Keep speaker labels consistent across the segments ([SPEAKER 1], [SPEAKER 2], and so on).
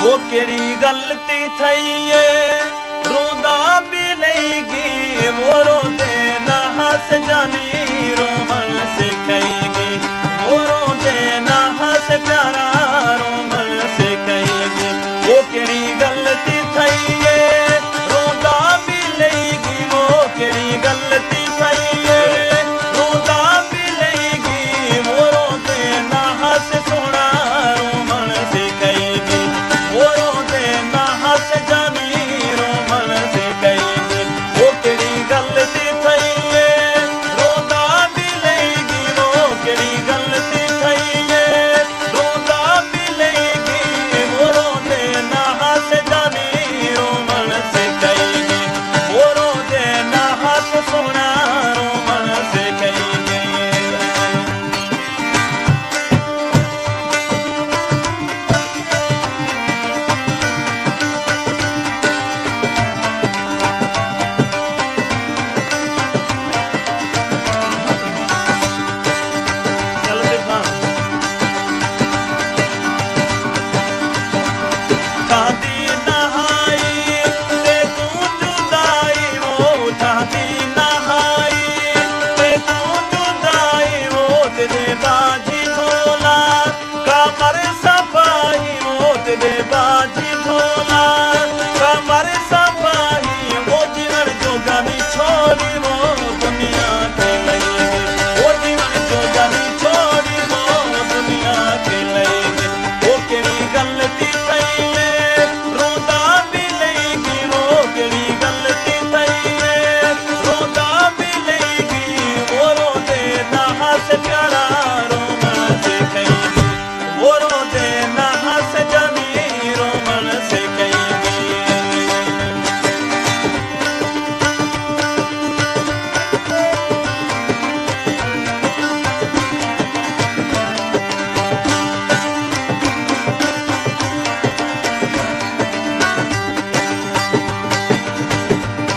[SPEAKER 1] वो केड़ी गलती थई है रोंदा भी लेगी वो रोंदे ना हंस जानी रोमन सिखाएगी वो रोंदे ना हंस प्यारा रोमन सिखाएगी वो केड़ी गलती थई है रोंदा भी लेगी वो केड़ी गलती थई है रोंदा भी लेगी वो रोंदे ना हंस सोना रोमन सिखाएगी वो रोंदे ना हंस जानी रोमन सिखाएगी वो केड़ी गलती थई है रोंदा भी लेगी वो केड़ी गलती थई है रोंदा भी लेगी वो रोंदे ना हंस जानी रोमन सिखाएगी वो रोंदे ना हंस सोना रोमन सिखाएगी। चल देखा शादी नहाई ते तू जुदाई वो शादी नहाई ते तू जुदाई वो तेरे बाजी ढोला कमर सफाई वो तेरे बाजी ढोला कमर सफाई वो जीवन जो गानी छोड़ी वो दुनिया के लगी वो जीवन जो गानी छोड़ी वो दुनिया के लगी वो केड़ी गलती थई है रोंदा भी लेगी वो केड़ी गलती थई है रोंदा भी लेगी वो रोंदे ना हंस प्यारा रोमन सिखाएगी वो रोंदे ना हंस जानी रोमन सिखाएगी।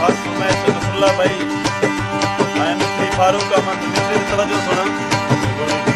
[SPEAKER 1] बस मैं सदुल्ला भाई आई एम फारूक अहमद मिस्र तवज्जो सुना।